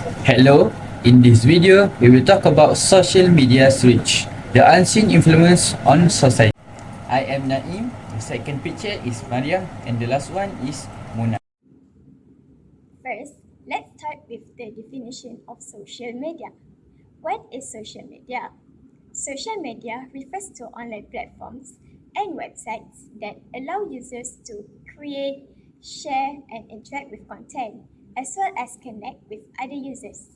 Hello, in this video we will talk about social media's reach, the unseen influence on society. I am Naim, the second picture is MARYAM and the last one is Muna. First, let's start with the definition of social media. What is social media? Social media refers to online platforms and websites that allow users to create, share, and interact with content, as well as connect with other users.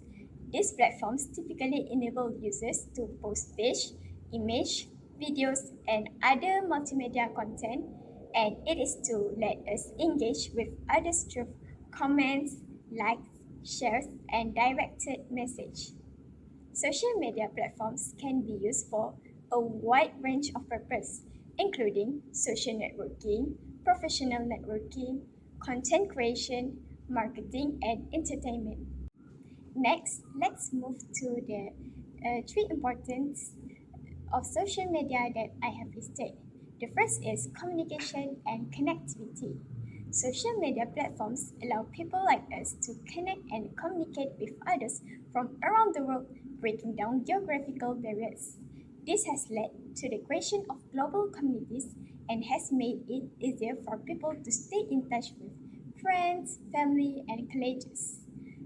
These platforms typically enable users to post speech, image, videos, and other multimedia content, and it is to let us engage with others through comments, likes, shares, and directed message. Social media platforms can be used for a wide range of purposes, including social networking, professional networking, content creation, marketing, and entertainment. Next, let's move to the three importance of social media that I have listed. The first is communication and connectivity. Social media platforms allow people like us to connect and communicate with others from around the world, breaking down geographical barriers. This has led to the creation of global communities and has made it easier for people to stay in touch with friends, family, and colleagues.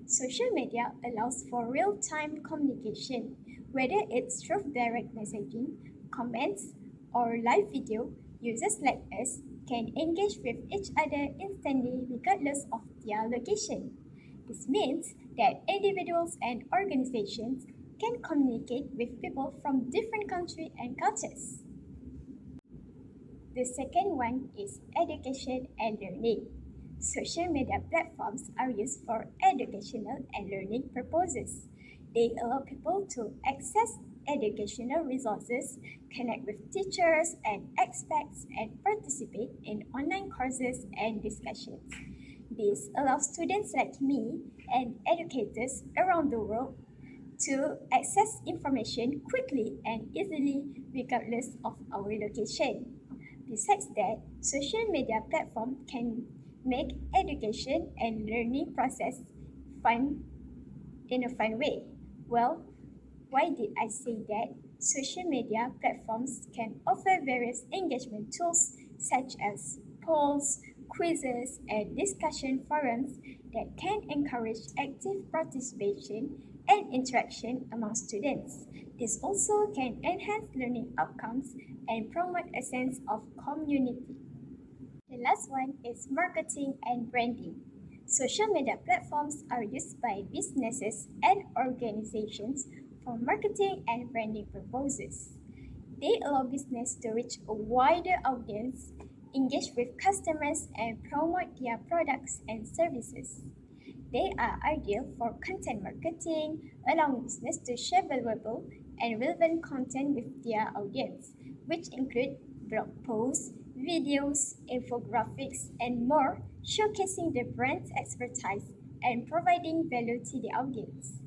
Social media allows for real-time communication, whether it's through direct messaging, comments, or live video. Users like us can engage with each other instantly regardless of their location. This means that individuals and organizations can communicate with people from different countries and cultures. The second one is education and learning. Social media platforms are used for educational and learning purposes. They allow people to access educational resources, connect with teachers and experts, and participate in online courses and discussions. This allows students like me and educators around the world to access information quickly and easily regardless of our location. Besides that, social media platform can make education and learning process fun in a fun way. Well, why did I say that? Social media platforms can offer various engagement tools such as polls, quizzes, and discussion forums that can encourage active participation and interaction among students. This also can enhance learning outcomes and promote a sense of community. The last one is marketing and branding. Social media platforms are used by businesses and organizations for marketing and branding purposes. They allow business to reach a wider audience, engage with customers, and promote their products and services. They are ideal for content marketing, allowing business to share valuable and relevant content with their audience, which include blog posts, videos, infographics, and more, showcasing the brand's expertise and providing value to the audience.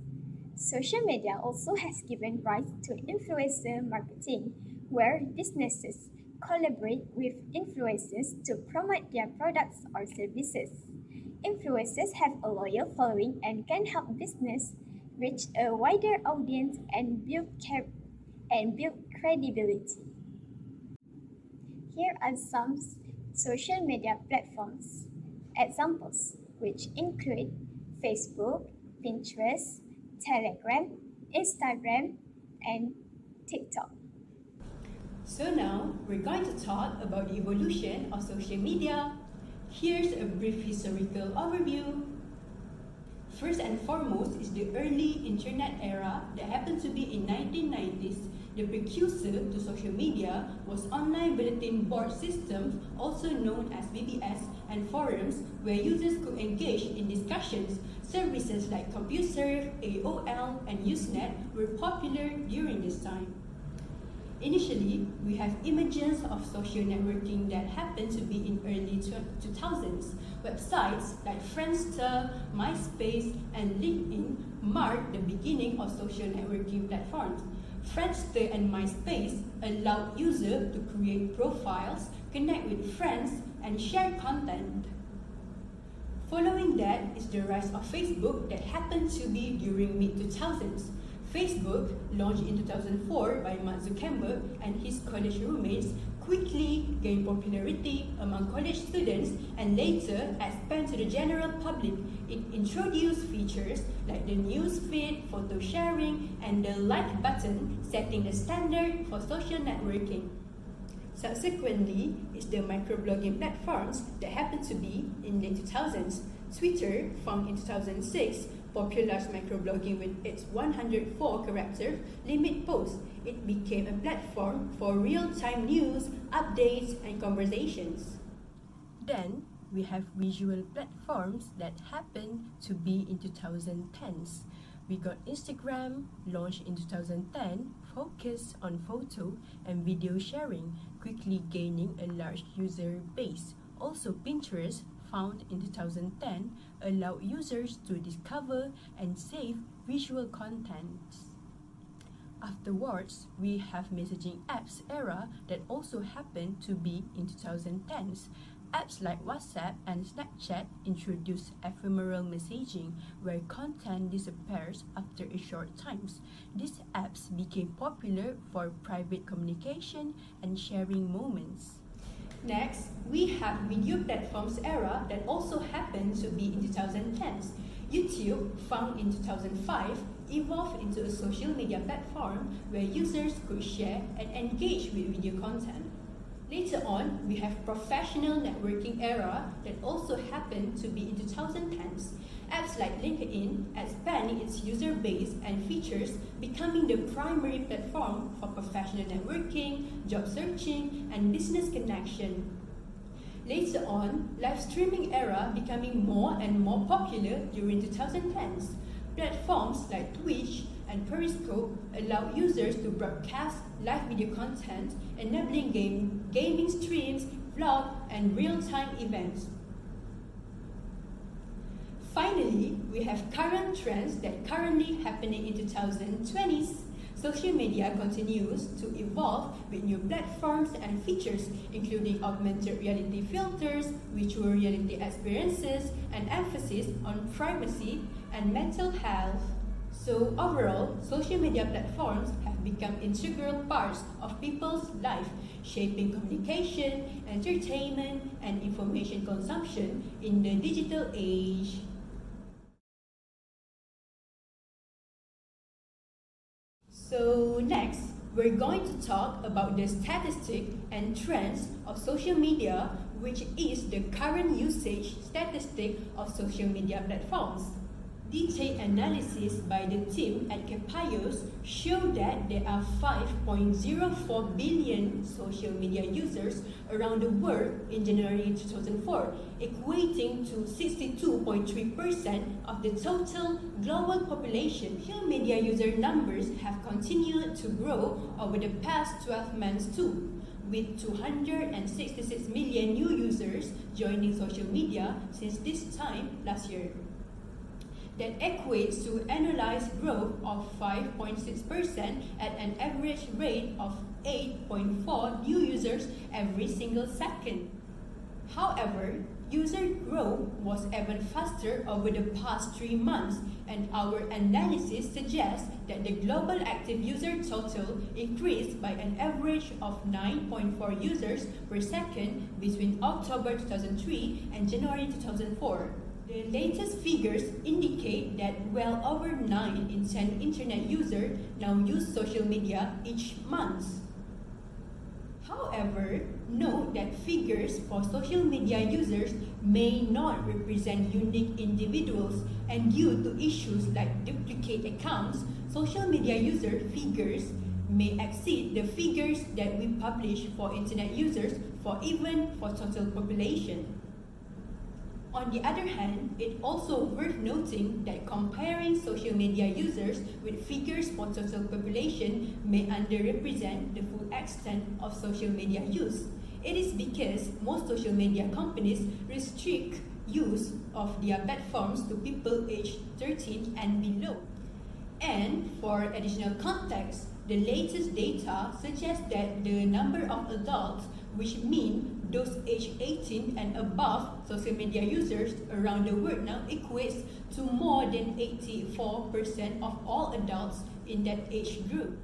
Social media also has given rise to influencer marketing, where businesses collaborate with influencers to promote their products or services. Influencers have a loyal following and can help business reach a wider audience and build credibility. Here are some social media platforms examples, which include Facebook, Pinterest, Telegram, Instagram, and TikTok. So now we're going to talk about the evolution of social media. Here's a brief historical overview. First and foremost is the early internet era that happened to be in 1990s. The precursor to social media was online bulletin board systems, also known as BBS, and forums where users could engage in discussions. Services like CompuServe, AOL, and Usenet were popular during this time. Initially, we have emergence of social networking that happened to be in early 2000s. Websites like Friendster, MySpace, and LinkedIn marked the beginning of social networking platforms. Friendster and MySpace allowed users to create profiles, connect with friends, and share content. Following that is the rise of Facebook that happened to be during mid-2000s. Facebook, launched in 2004 by Mark Zuckerberg and his college roommates, quickly gained popularity among college students and later expanded to the general public. It introduced features like the news feed, photo sharing, and the like button, setting the standard for social networking. Subsequently, it's the microblogging platforms that happened to be in late 2000s. Twitter, found in 2006, popularized microblogging with its 104-character limit post. It became a platform for real-time news, updates, and conversations. Then, we have visual platforms that happened to be in 2010s. We got Instagram, launched in 2010, focused on photo and video sharing, quickly gaining a large user base. Also, Pinterest, found in 2010, allowed users to discover and save visual content. Afterwards, we have messaging apps era that also happened to be in 2010s. Apps like WhatsApp and Snapchat introduced ephemeral messaging, where content disappears after a short time. These apps became popular for private communication and sharing moments. Next, we have video platforms era that also happened to be in 2010s. YouTube, found in 2005, evolved into a social media platform where users could share and engage with video content. Later on, we have professional networking era that also happened to be in 2010s. Apps like LinkedIn expanding its user base and features, becoming the primary platform for professional networking, job searching, and business connection. Later on, live streaming era becoming more and more popular during 2010s. Platforms like Twitch and Periscope allow users to broadcast live video content, enabling gaming streams, vlog, and real-time events. Finally, we have current trends that currently happening in 2020s. Social media continues to evolve with new platforms and features, including augmented reality filters, virtual reality experiences, and emphasis on privacy and mental health. So overall, social media platforms have become integral parts of people's life, shaping communication, entertainment, and information consumption in the digital age. So next, we're going to talk about the statistics and trends of social media, which is the current usage statistic of social media platforms. Detailed analysis by the team at Capayos show that there are 5.04 billion social media users around the world in January 2004, equating to 62.3% of the total global population. Social media user numbers have continued to grow over the past 12 months too, with 266 million new users joining social media since this time last year. That equates to annualized growth of 5.6% at an average rate of 8.4 new users every single second. However, user growth was even faster over the past 3 months, and our analysis suggests that the global active user total increased by an average of 9.4 users per second between October 2003 and January 2004. The latest figures indicate that well over 9 in 10 internet users now use social media each month. However, note that figures for social media users may not represent unique individuals, and due to issues like duplicate accounts, social media user figures may exceed the figures that we publish for internet users even for total population. On the other hand, it's also worth noting that comparing social media users with figures for total population may underrepresent the full extent of social media use. It is because most social media companies restrict use of their platforms to people aged 13 and below. And for additional context, the latest data suggests that the number of adults, which mean Those aged 18 and above social media users around the world now equates to more than 84% of all adults in that age group.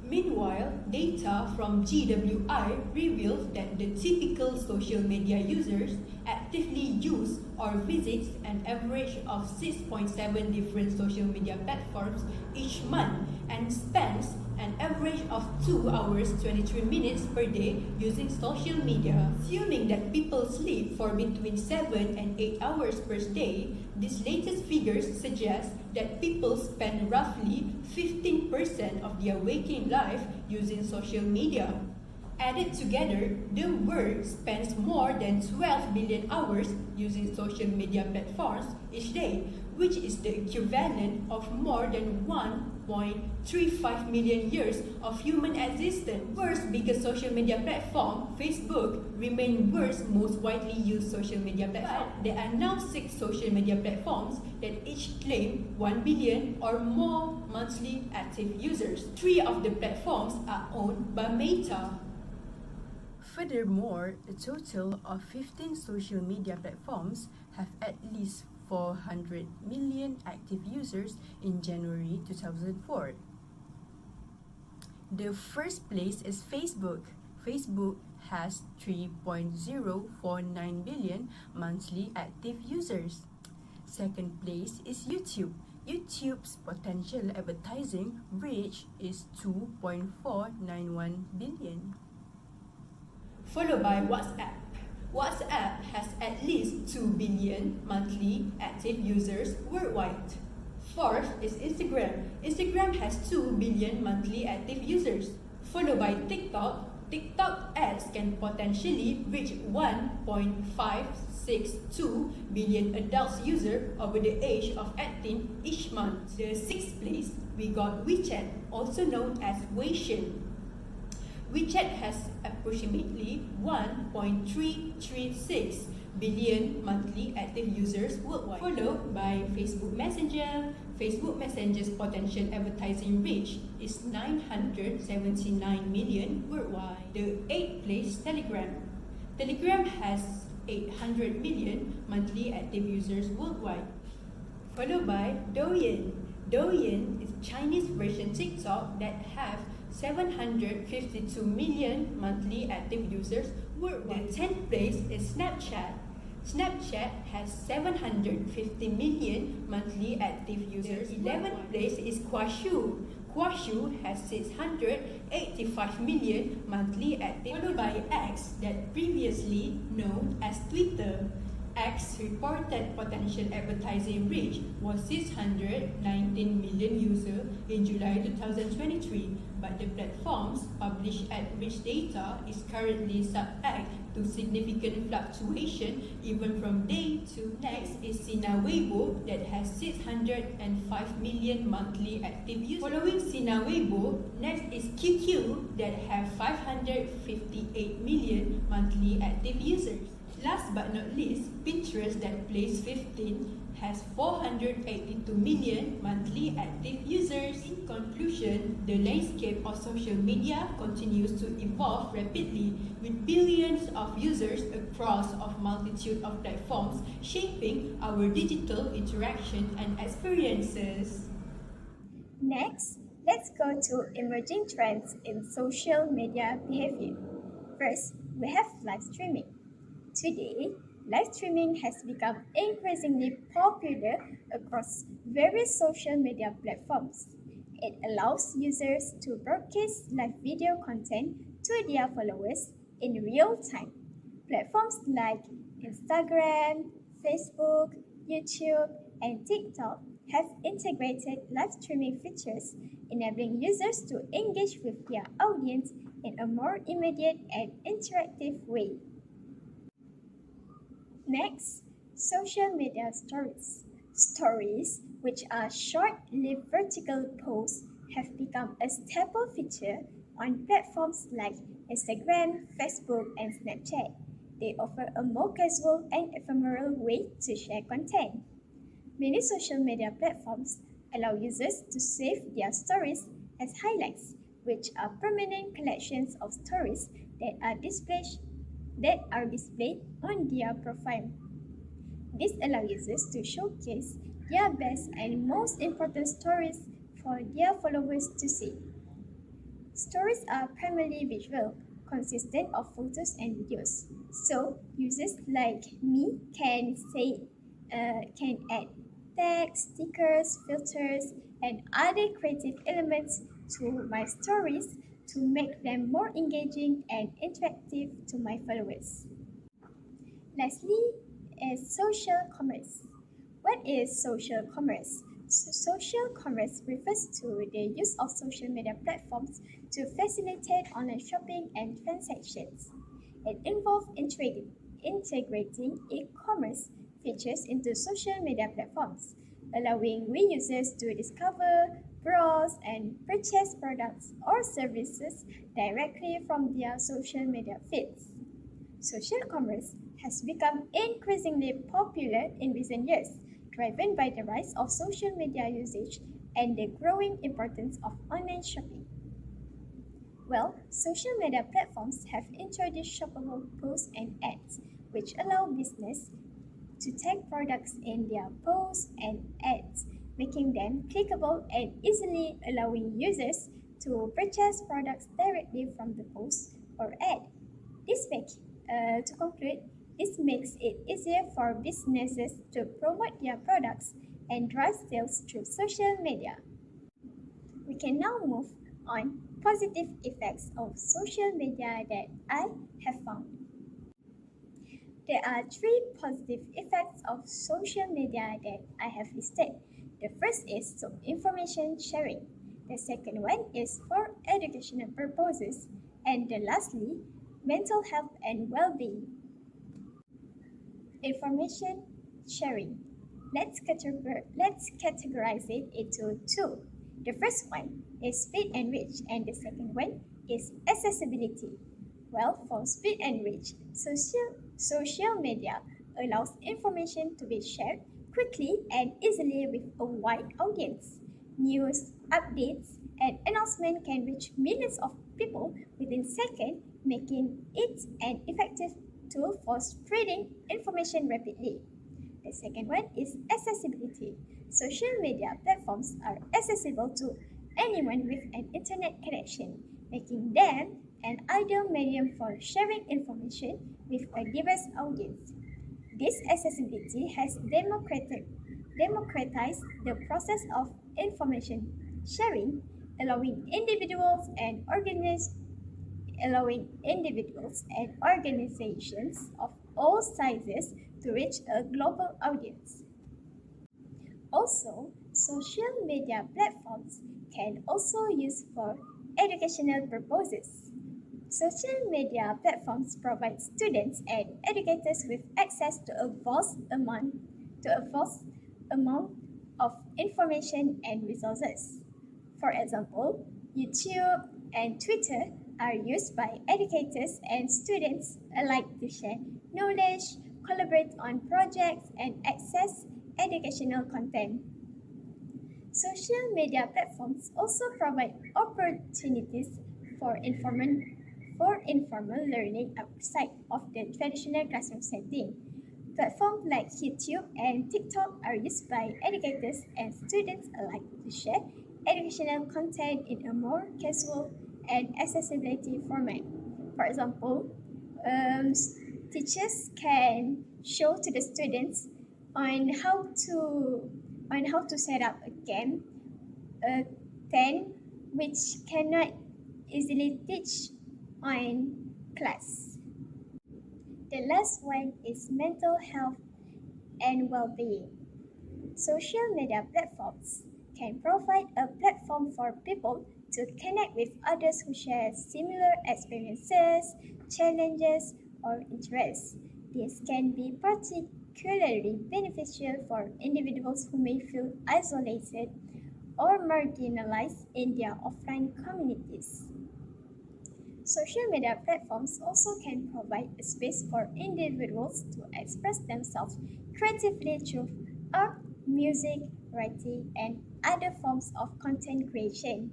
Meanwhile, data from GWI reveals that the typical social media users actively use or visits an average of 6.7 different social media platforms each month and spends an average of 2 hours 23 minutes per day using social media. Assuming that people sleep for between 7 and 8 hours per day, these latest figures suggest that people spend roughly 15% of their waking life using social media. Added together, the world spends more than 12 billion hours using social media platforms each day, which is the equivalent of more than 1.35 million years of human existence. World's biggest social media platform, Facebook, remains world's most widely used social media platform. But there are now 6 social media platforms that each claim 1 billion or more monthly active users. 3 of the platforms are owned by Meta. Furthermore, a total of 15 social media platforms have at least 400 million active users in January 2004. The first place is Facebook. Facebook has 3.049 billion monthly active users. Second place is YouTube. YouTube's potential advertising reach is 2.491 billion. Followed by WhatsApp. WhatsApp has at least 2 billion monthly active users worldwide. Fourth is Instagram. Instagram has 2 billion monthly active users. Followed by TikTok. TikTok ads can potentially reach 1.562 billion adult users over the age of 18 each month. The sixth place, we got WeChat, also known as Weixin. WeChat has approximately 1.336 billion monthly active users worldwide, followed by Facebook Messenger. Facebook Messenger's potential advertising reach is 979 million worldwide. The 8th place, Telegram. Telegram has 800 million monthly active users worldwide, followed by Douyin. Douyin is Chinese version TikTok that have 752 million monthly active users worldwide. The 10th place is Snapchat. Snapchat has 750 million monthly active users. The 11th place is Kuaishou. Kuaishou has 685 million monthly active, followed by X, that previously known as Twitter. X reported potential advertising reach was 619 million users in July 2023, but the platform's published ad reach data is currently subject to significant fluctuation even from day to day. Next is Sina Weibo that has 605 million monthly active users. Following Sina Weibo, next is QQ that have 558 million monthly active users. Last but not least, Pinterest that placed 15 has 482 million monthly active users. In conclusion, the landscape of social media continues to evolve rapidly, with billions of users across a multitude of platforms shaping our digital interaction and experiences. Next, let's go to emerging trends in social media behavior. First, we have live streaming. Today, live streaming has become increasingly popular across various social media platforms. It allows users to broadcast live video content to their followers in real time. Platforms like Instagram, Facebook, YouTube, and TikTok have integrated live streaming features, enabling users to engage with their audience in a more immediate and interactive way. Next, social media stories. Stories, which are short-lived vertical posts, have become a staple feature on platforms like Instagram, Facebook, and Snapchat. They offer a more casual and ephemeral way to share content. Many social media platforms allow users to save their stories as highlights, which are permanent collections of stories that are displayed that are displayed on their profile. This allows users to showcase their best and most important stories for their followers to see. Stories are primarily visual, consisting of photos and videos. So users like me can add text, stickers, filters, and other creative elements to my stories to make them more engaging and interactive to my followers. Lastly, is social commerce. What is social commerce? Social commerce refers to the use of social media platforms to facilitate online shopping and transactions. It involves integrating e-commerce features into social media platforms, allowing users to discover, browse, and purchase products or services directly from their social media feeds. Social commerce has become increasingly popular in recent years, driven by the rise of social media usage and the growing importance of online shopping. Well, social media platforms have introduced shoppable posts and ads, which allow business to tag products in their posts and ads, making them clickable and easily allowing users to purchase products directly from the post or ad. To conclude, this makes it easier for businesses to promote their products and drive sales through social media. We can now move on positive effects of social media that I have found. There are three positive effects of social media that I have listed. The first is information sharing. The second one is for educational purposes. And the lastly, mental health and well-being. Information sharing. Let's categorize it into two. The first one is speed and reach, and the second one is accessibility. Well, for speed and reach, social media allows information to be shared quickly and easily with a wide audience. News, updates, and announcements can reach millions of people within seconds, making it an effective tool for spreading information rapidly. The second one is accessibility. Social media platforms are accessible to anyone with an internet connection, making them an ideal medium for sharing information with a diverse audience. This accessibility has democratized the process of information sharing, allowing individuals and organizations of all sizes to reach a global audience. Also, social media platforms can also use for educational purposes. Social media platforms provide students and educators with access to a vast amount of information and resources. For example, YouTube and Twitter are used by educators and students alike to share knowledge, collaborate on projects, and access educational content. Social media platforms also provide opportunities for informal learning outside of the traditional classroom setting. Platforms like YouTube and TikTok are used by educators and students alike to share educational content in a more casual and accessibility format. For example, teachers can show to the students on how to set up a game, a 10, which cannot easily teach on class. The last one is mental health and well-being. Social media platforms can provide a platform for people to connect with others who share similar experiences, challenges, or interests. This can be particularly beneficial for individuals who may feel isolated or marginalized in their offline communities. Social media platforms also can provide a space for individuals to express themselves creatively through art, music, writing, and other forms of content creation.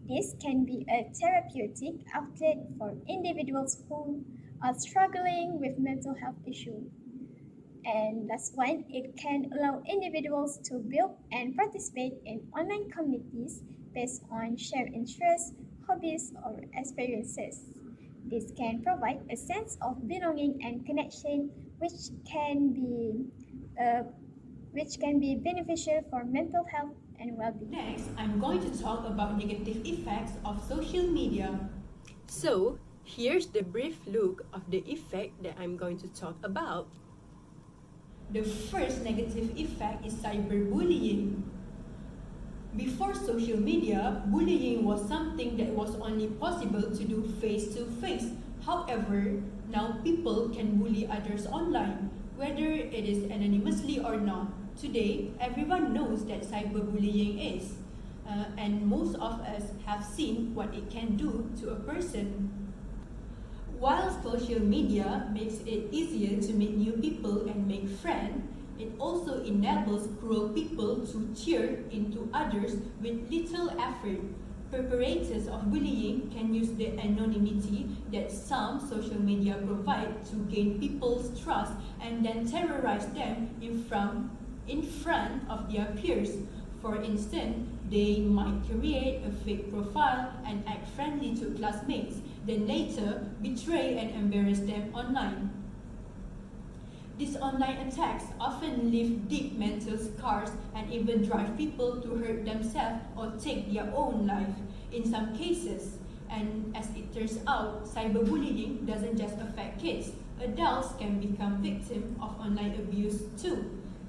This can be a therapeutic outlet for individuals who are struggling with mental health issues. And that's why it can allow individuals to build and participate in online communities based on shared interests, hobbies, or experiences. This can provide a sense of belonging and connection, uh, which can be beneficial for mental health and well-being. Next, I'm going to talk about negative effects of social media. So, here's the brief look of the effect that I'm going to talk about. The first negative effect is cyberbullying. Before social media, bullying was something that was only possible to do face to face. However, now people can bully others online, whether it is anonymously or not. Today, everyone knows that cyberbullying is, and most of us have seen what it can do to a person. While social media makes it easier to meet new people and make friends, it also enables cruel people to tear into others with little effort. Perpetrators of bullying can use the anonymity that some social media provide to gain people's trust and then terrorize them in front of their peers. For instance, they might create a fake profile and act friendly to classmates, then later betray and embarrass them online. These online attacks often leave deep mental scars and even drive people to hurt themselves or take their own life in some cases. And as it turns out, cyberbullying doesn't just affect kids. Adults can become victims of online abuse too.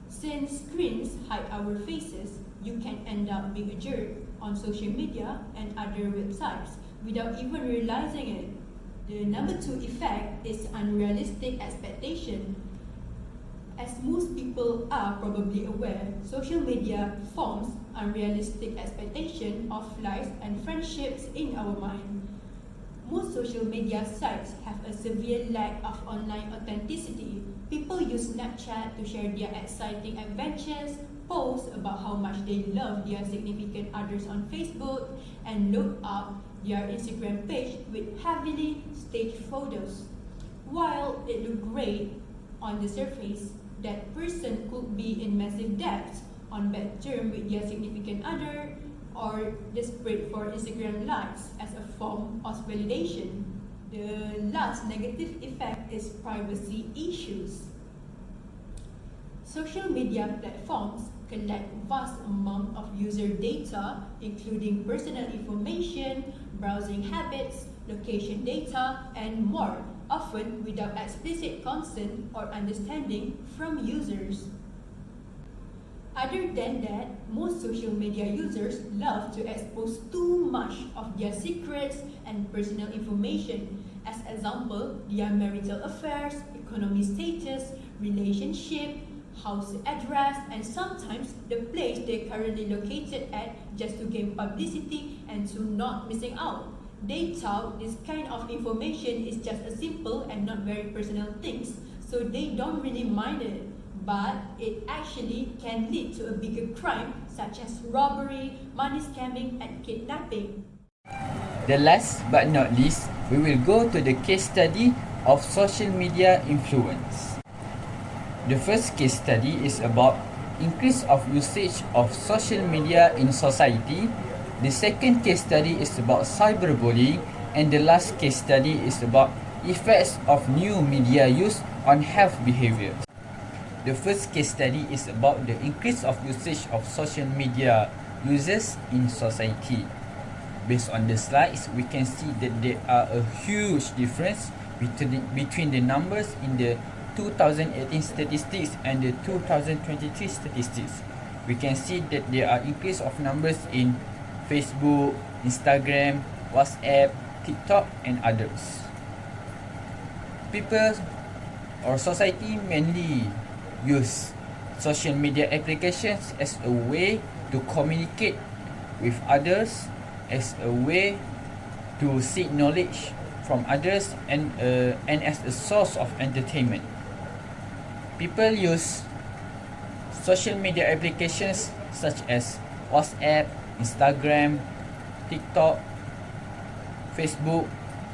Since screens hide our faces, you can end up being a jerk on social media and other websites without even realizing it. The number 2 effect is unrealistic expectation. As most people are probably aware, social media forms unrealistic expectation of lives and friendships in our mind. Most social media sites have a severe lack of online authenticity. People use Snapchat to share their exciting adventures, post about how much they love their significant others on Facebook, and load up their Instagram page with heavily staged photos. While it looks great on the surface, that person could be in massive debt, on bad terms with their significant other, or desperate for Instagram likes as a form of validation. The last negative effect is privacy issues. Social media platforms collect vast amount of user data, including personal information, browsing habits, location data, and more, often without explicit consent or understanding from users. Other than that, most social media users love to expose too much of their secrets and personal information. As example, their marital affairs, economic status, relationship, house address, and sometimes the place they're currently located at, just to gain publicity and to not missing out. They thought this kind of information is just a simple and not very personal things, so they don't really mind it. But it actually can lead to a bigger crime such as robbery, money scamming, and kidnapping. The last but not least, we will go to the case study of social media influence. The first case study is about increase of usage of social media in society. The second case study is about cyberbullying, and the last case study is about effects of new media use on health behavior. The first case study is about the increase of usage of social media users in society. Based on the slides, we can see that there are a huge difference between the numbers in the 2018 statistics and the 2023 statistics. We can see that there are increase of numbers in Facebook, Instagram, WhatsApp, TikTok, and others. People or society mainly use social media applications as a way to communicate with others, as a way to seek knowledge from others, and as a source of entertainment. People use social media applications such as WhatsApp, Instagram, TikTok, Facebook,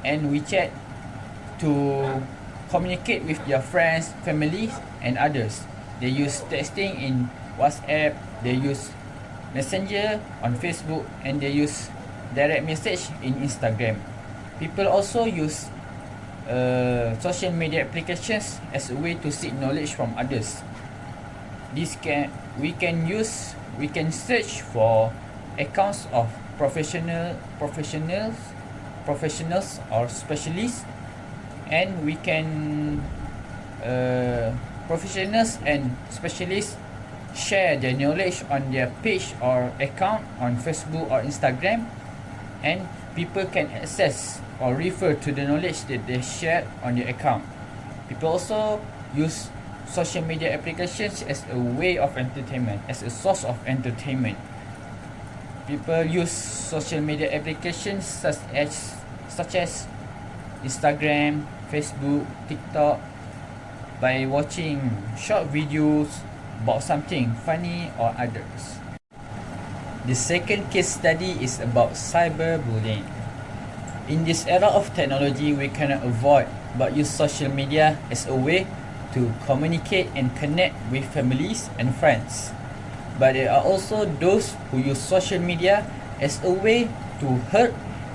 and WeChat to communicate with their friends, families, and others. They use texting in WhatsApp, they use Messenger on Facebook, and they use direct message in Instagram. People also use social media applications as a way to seek knowledge from others. We can search for accounts of professionals or specialists, and we can professionals and specialists share their knowledge on their page or account on Facebook or Instagram, and people can access or refer to the knowledge that they shared on their account. People also use social media applications as a way of entertainment, as a source of entertainment. People use social media applications such as Instagram, Facebook, TikTok by watching short videos about something funny or others. The second case study is about cyberbullying. In this era of technology, we cannot avoid but use social media as a way to communicate and connect with families and friends. But there are also those who use social media as a way to hurt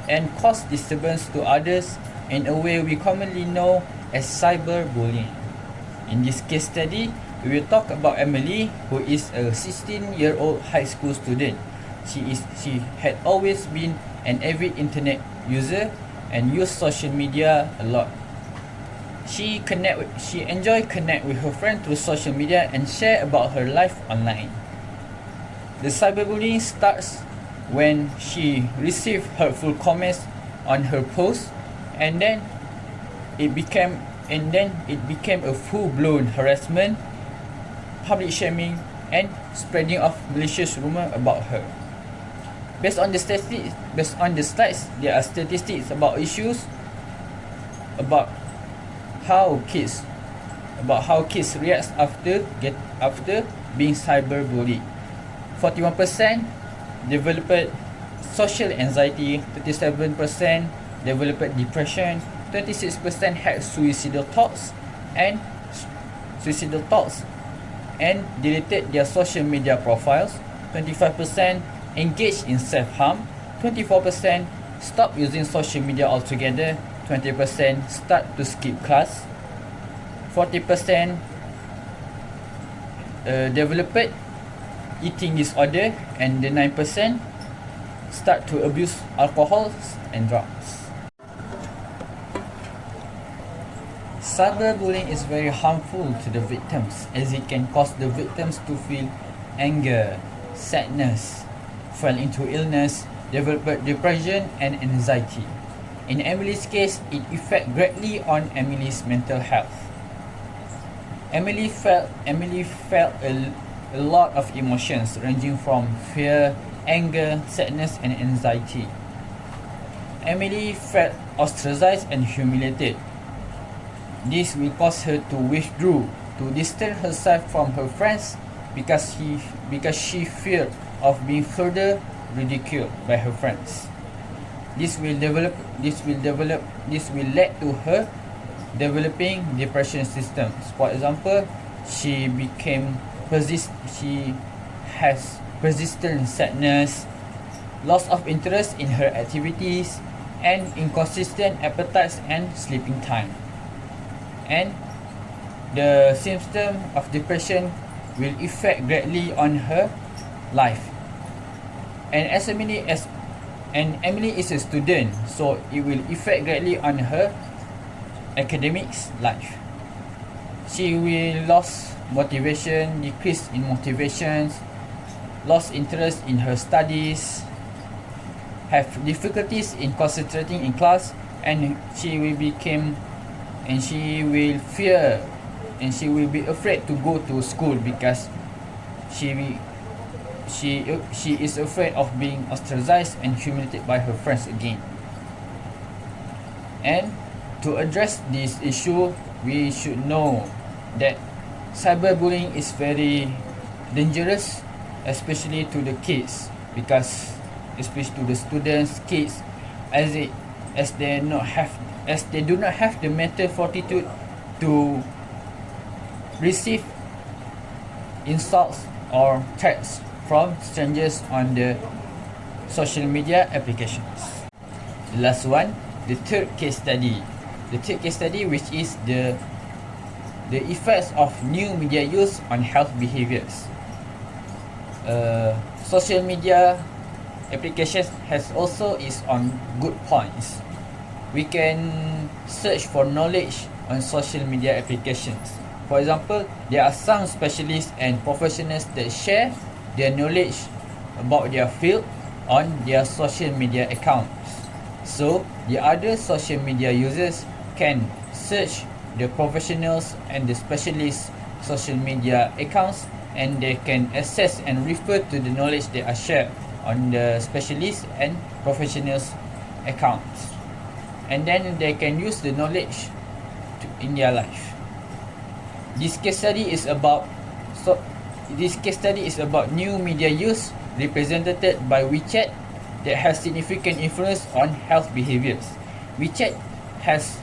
and cause disturbance to others in a way we commonly know as cyberbullying. In this case study, we will talk about Emily, who is a 16-year-old high school student. She had always been an avid internet user and used social media a lot. She enjoy connect with her friends through social media and share about her life online. The cyberbullying starts when she received hurtful comments on her post, and then it became a full-blown harassment, public shaming, and spreading of malicious rumor about her. Based on the slides, there are statistics about issues about how kids react after being cyberbullied. 41% developed social anxiety, 37% developed depression, 26% had suicidal thoughts and deleted their social media profiles, 25% engaged in self-harm, 24% stopped using social media altogether, 20% start to skip class, 40% developed eating disorder, and the 9% start to abuse alcohol and drugs. Cyberbullying is very harmful to the victims as it can cause the victims to feel anger, sadness, fall into illness, develop depression and anxiety. In Emily's case, it affected greatly on Emily's mental health. Emily felt a lot of emotions ranging from fear, anger, sadness and anxiety. Emily felt ostracized and humiliated. This will cause her to withdraw, to distance herself from her friends because she feared of being further ridiculed by her friends. This will lead to her developing depression symptoms. For example, she has persistent sadness, loss of interest in her activities, and inconsistent appetites and sleeping time. And the symptom of depression will affect greatly on her life. And Emily is a student, so it will affect greatly on her academics life. She will lose motivation, decrease in motivations, lost interest in her studies, have difficulties in concentrating in class, and she will be afraid to go to school because she is afraid of being ostracized and humiliated by her friends again. And to address this issue, we should know that cyberbullying is very dangerous, especially to the kids, because especially to the students, kids, as as they do not have the mental fortitude to receive insults or threats from strangers on the social media applications. The last one, the third case study. The third case study, which is the effects of new media use on health behaviors. Social media applications has also its own good points. We can search for knowledge on social media applications. For example, there are some specialists and professionals that share their knowledge about their field on their social media accounts. So, the other social media users can search the professionals and the specialists' social media accounts, and they can access and refer to the knowledge they are shared on the specialists and professionals' accounts. And then they can use the knowledge in their life. This case study is about new media use represented by WeChat that has significant influence on health behaviors. WeChat has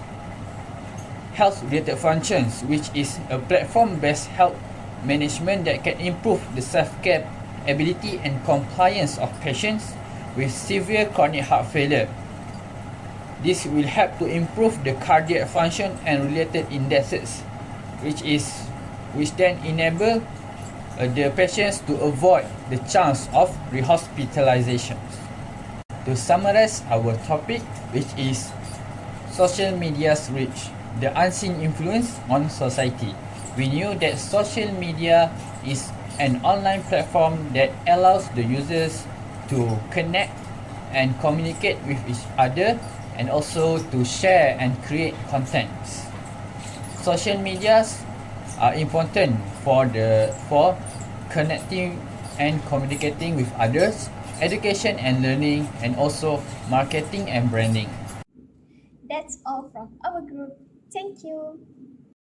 health-related functions, which is a platform-based health management that can improve the self-care ability and compliance of patients with severe chronic heart failure. This will help to improve the cardiac function and related indexes, which then enable the patients to avoid the chance of rehospitalizations. To summarize our topic, which is social media's reach, the unseen influence on society. We knew that social media is an online platform that allows the users to connect and communicate with each other, and also to share and create contents. Social medias are important for connecting and communicating with others, education and learning, and also marketing and branding. That's all from our group. Thank you.